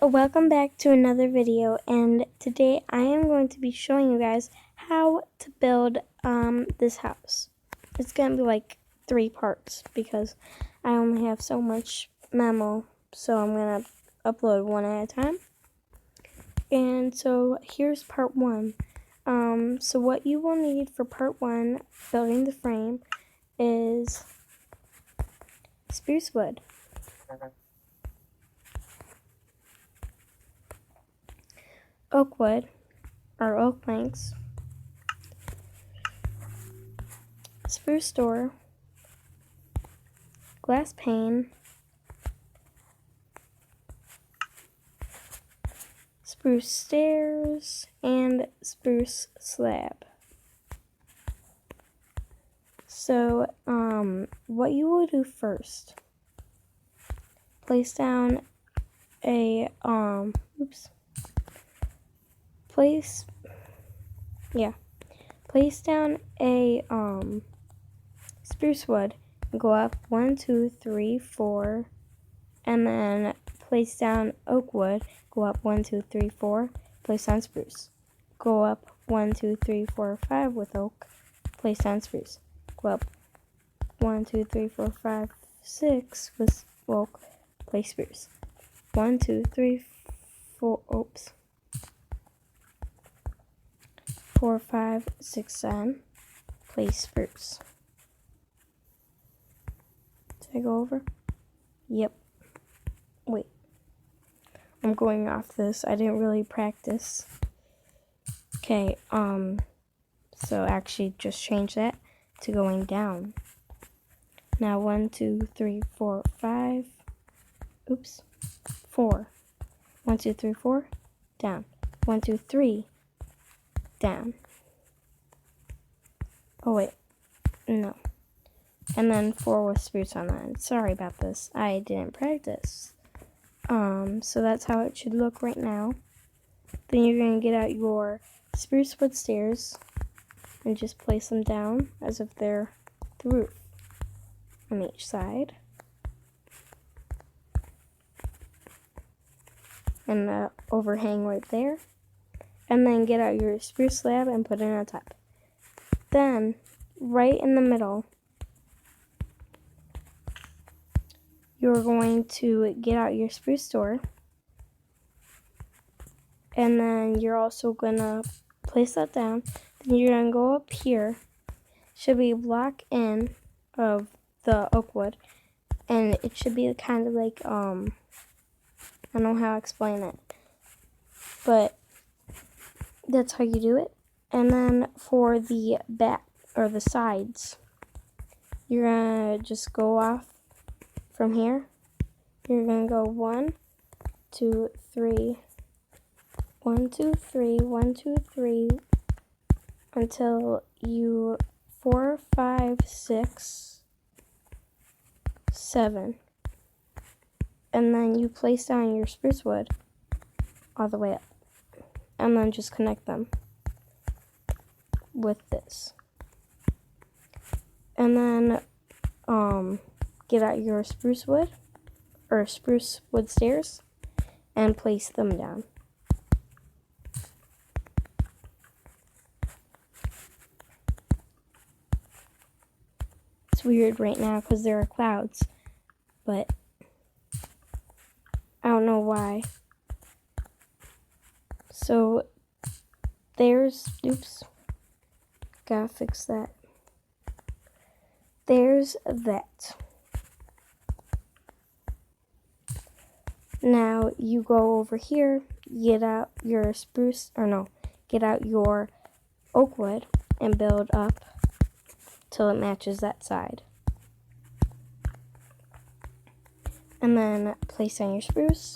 Welcome back to another video, and today I am going to be showing you guys how to build this house. It's gonna be like 3 parts because I only have so much memo, so I'm gonna upload one at a time. And so here's part 1. So what you will need for part 1, building the frame, is spruce wood, oak wood, or oak planks, spruce door, glass pane, spruce stairs, and spruce slab. So, what you will do first, place down a, place down a, spruce wood, and go up 1, 2, 3, 4, and then place down oak wood, go up 1, 2, 3, 4, place down spruce. Go up 1, 2, 3, 4, 5 with oak, place down spruce. Go up 1, 2, 3, 4, 5, 6 with oak, place spruce. 1, 2, 3, 4, 4, 5, 6, 7, place spruce. Did I go over? Yep. Wait. I'm going off this. I didn't really practice. Okay, so actually just change that to going down. Now 1, 2, 3, 4, 5. 4. 1, 2, 3, 4. Down. 1, 2, 3. Down. Oh wait, no. And then 4 with spruce on that. Sorry about this. I didn't practice. So that's how it should look right now. Then you're going to get out your spruce wood stairs and just place them down as if they're the roof on each side. And the overhang right there. And then get out your spruce slab and put it on top. Then, right in the middle, you're going to get out your spruce door. And then you're also going to place that down. Then you're going to go up here. Should be a block in of the oak wood. And it should be kind of like, I don't know how to explain it. But that's how you do it. And then for the back, or the sides, you're going to just go off from here. You're going to go 1, 2, 3, 1, 2, 3, 1, 2, 3, until you 4, 5, 6, 7. And then you place down your spruce wood all the way up. And then just connect them with this. And then get out your spruce wood or spruce wood stairs and place them down. It's weird right now because there are clouds, but I don't know why. So there's, gotta fix that. There's that. Now you go over here, get out your get out your oak wood and build up till it matches that side. And then place on your spruce.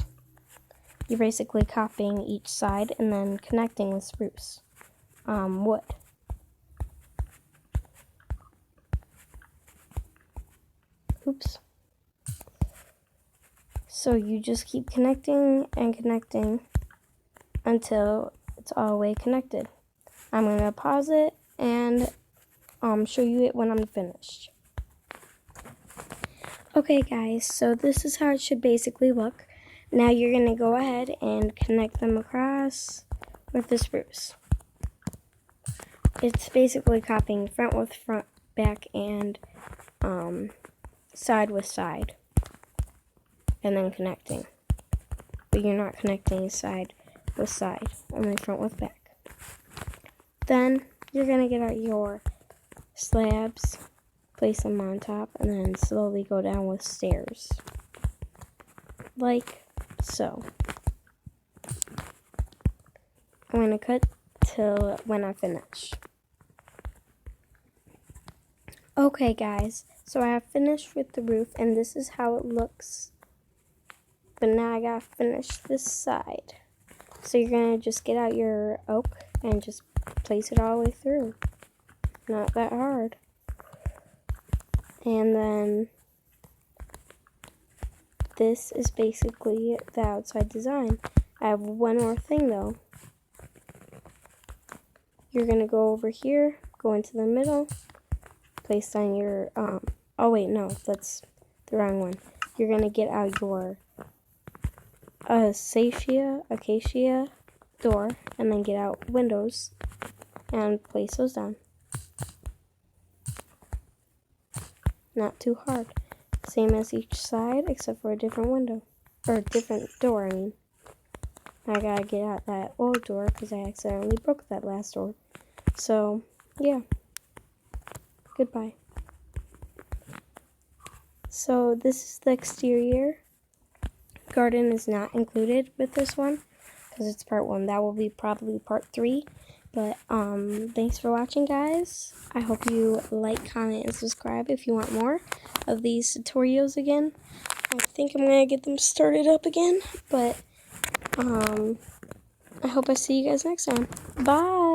You're basically copying each side and then connecting with spruce wood. So you just keep connecting and connecting until it's all the way connected. I'm going to pause it and show you it when I'm finished. Okay guys, so this is how it should basically look. Now you're going to go ahead and connect them across with the spruce. It's basically copying front with front, back, and side with side. And then connecting. But you're not connecting side with side, only front with back. Then you're going to get out your slabs, place them on top, and then slowly go down with stairs. Like so. I'm going to cut till when I finish. Okay guys, so I have finished with the roof and this is how it looks. But now I gotta finish this side. So you're gonna just get out your oak and just place it all the way through. Not that hard. And then this is basically the outside design. I have one more thing though. You're gonna go over here, go into the middle, place on your, oh wait, no, that's the wrong one. You're gonna get out your acacia door, and then get out windows, and place those down. Not too hard. Same as each side, except for a different window, or a different door, I mean. I gotta get out that old door, because I accidentally broke that last door. So, yeah. Goodbye. So this is the exterior. Garden is not included with this one because it's part 1. That will be probably part 3. But thanks for watching, guys. I hope you like, comment, and subscribe if you want more of these tutorials again. I think I'm gonna get them started up again, but I hope I see you guys next time. Bye.